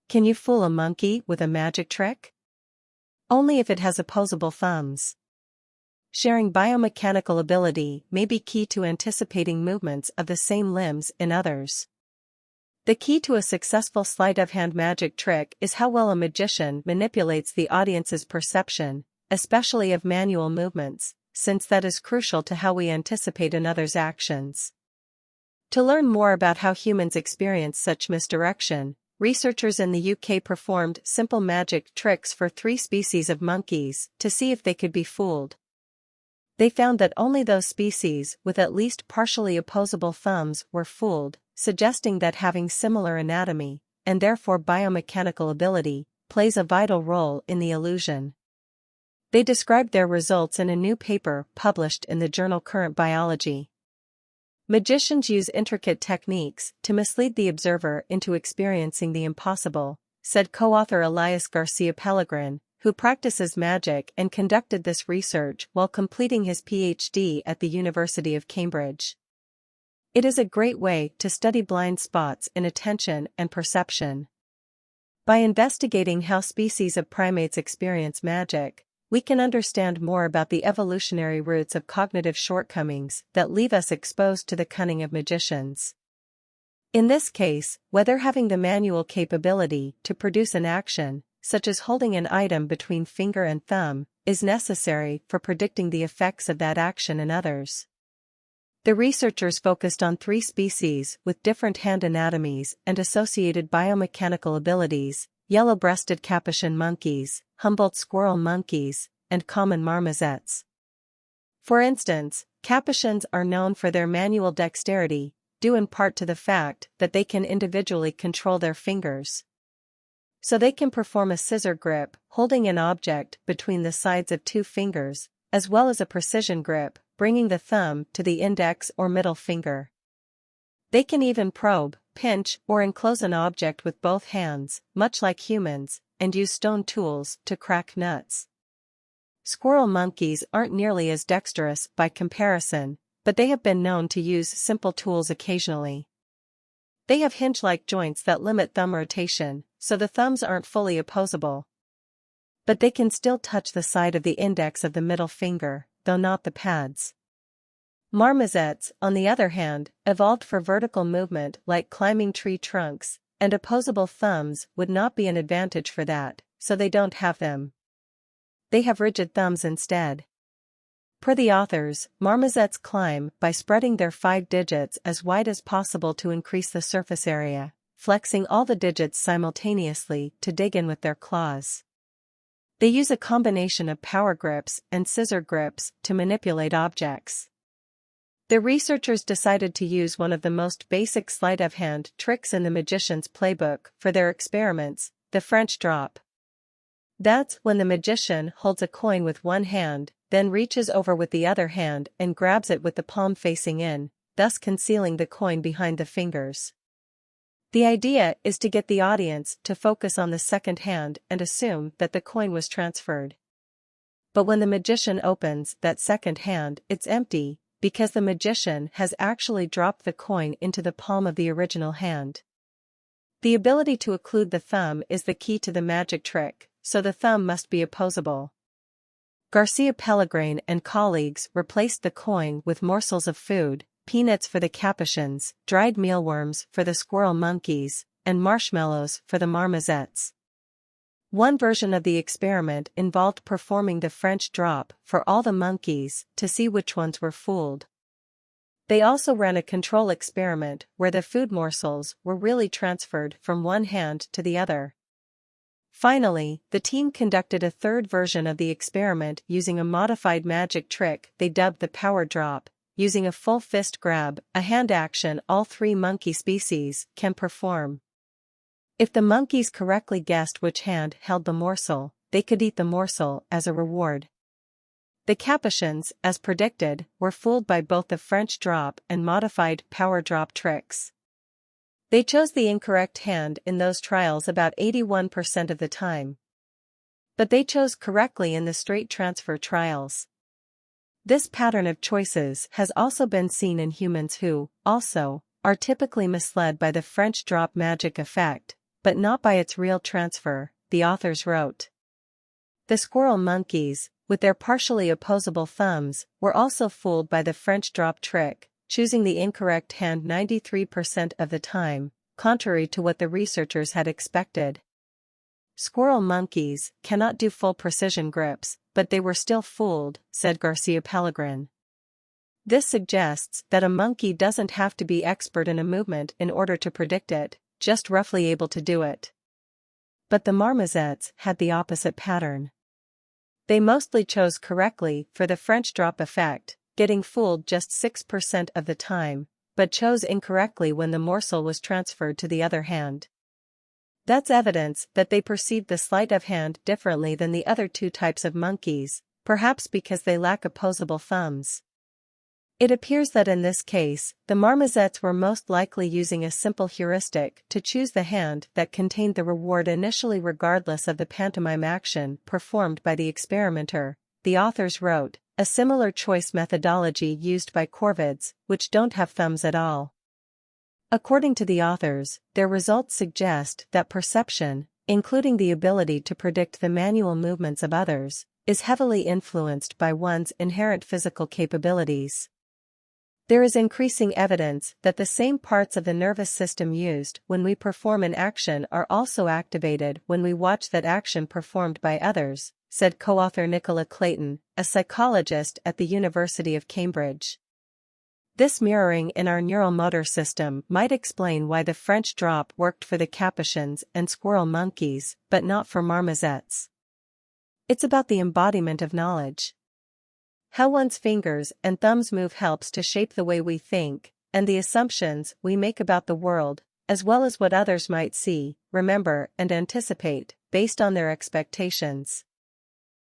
Can you fool a monkey with a magic trick? Only if it has opposable thumbs. Sharing biomechanical ability may be key to anticipating movements of the same limbs in others. The key to a successful sleight-of-hand magic trick is how well a magician manipulates the audience's perception, especially of manual movements, since that is crucial to how we anticipate another's actions. To learn more about how humans experience such misdirection, researchers in the UK performed simple magic tricks for 3 species of monkeys to see if they could be fooled. They found that only those species with at least partially opposable thumbs were fooled, suggesting that having similar anatomy, and therefore biomechanical ability, plays a vital role in the illusion. They described their results in a new paper published in the journal Current Biology. Magicians use intricate techniques to mislead the observer into experiencing the impossible, said co-author Elias Garcia Pellegrin, who practices magic and conducted this research while completing his PhD at the University of Cambridge. It is a great way to study blind spots in attention and perception. By investigating how species of primates experience magic, we can understand more about the evolutionary roots of cognitive shortcomings that leave us exposed to the cunning of magicians. In this case, whether having the manual capability to produce an action, such as holding an item between finger and thumb, is necessary for predicting the effects of that action in others. The researchers focused on 3 species with different hand anatomies and associated biomechanical abilities: yellow-breasted capuchin monkeys, Humboldt squirrel monkeys, and common marmosets. For instance, capuchins are known for their manual dexterity, due in part to the fact that they can individually control their fingers. So they can perform a scissor grip, holding an object between the sides of 2 fingers, as well as a precision grip, bringing the thumb to the index or middle finger. They can even probe, pinch, or enclose an object with both hands, much like humans, and use stone tools to crack nuts. Squirrel monkeys aren't nearly as dexterous by comparison, but they have been known to use simple tools occasionally. They have hinge-like joints that limit thumb rotation, so the thumbs aren't fully opposable. But they can still touch the side of the index of the middle finger, though not the pads. Marmosets, on the other hand, evolved for vertical movement like climbing tree trunks, and opposable thumbs would not be an advantage for that, so they don't have them. They have rigid thumbs instead. Per the authors, marmosets climb by spreading their 5 digits as wide as possible to increase the surface area, flexing all the digits simultaneously to dig in with their claws. They use a combination of power grips and scissor grips to manipulate objects. The researchers decided to use one of the most basic sleight-of-hand tricks in the magician's playbook for their experiments, the French drop. That's when the magician holds a coin with one hand, then reaches over with the other hand and grabs it with the palm facing in, thus concealing the coin behind the fingers. The idea is to get the audience to focus on the second hand and assume that the coin was transferred. But when the magician opens that second hand, it's empty, because the magician has actually dropped the coin into the palm of the original hand. The ability to occlude the thumb is the key to the magic trick, so the thumb must be opposable. Garcia Pellegrin and colleagues replaced the coin with morsels of food, peanuts for the capuchins, dried mealworms for the squirrel monkeys, and marshmallows for the marmosets. One version of the experiment involved performing the French drop for all the monkeys to see which ones were fooled. They also ran a control experiment where the food morsels were really transferred from one hand to the other. Finally, the team conducted a third version of the experiment using a modified magic trick they dubbed the power drop, using a full fist grab, a hand action all 3 monkey species can perform. If the monkeys correctly guessed which hand held the morsel, they could eat the morsel as a reward. The capuchins, as predicted, were fooled by both the French drop and modified power drop tricks. They chose the incorrect hand in those trials about 81% of the time. But they chose correctly in the straight transfer trials. This pattern of choices has also been seen in humans who, also, are typically misled by the French drop magic effect, but not by its real transfer, the authors wrote. The squirrel monkeys, with their partially opposable thumbs, were also fooled by the French drop trick, choosing the incorrect hand 93% of the time, contrary to what the researchers had expected. Squirrel monkeys cannot do full precision grips, but they were still fooled, said Garcia Pellegrin. This suggests that a monkey doesn't have to be expert in a movement in order to predict it, just roughly able to do it. But the marmosets had the opposite pattern. They mostly chose correctly for the French drop effect, getting fooled just 6% of the time, but chose incorrectly when the morsel was transferred to the other hand. That's evidence that they perceived the sleight of hand differently than the other two types of monkeys, perhaps because they lack opposable thumbs. It appears that in this case, the marmosets were most likely using a simple heuristic to choose the hand that contained the reward initially regardless of the pantomime action performed by the experimenter, the authors wrote, a similar choice methodology used by corvids, which don't have thumbs at all. According to the authors, their results suggest that perception, including the ability to predict the manual movements of others, is heavily influenced by one's inherent physical capabilities. There is increasing evidence that the same parts of the nervous system used when we perform an action are also activated when we watch that action performed by others, said co-author Nicola Clayton, a psychologist at the University of Cambridge. This mirroring in our neural motor system might explain why the French drop worked for the capuchins and squirrel monkeys, but not for marmosets. It's about the embodiment of knowledge. How one's fingers and thumbs move helps to shape the way we think, and the assumptions we make about the world, as well as what others might see, remember, and anticipate, based on their expectations.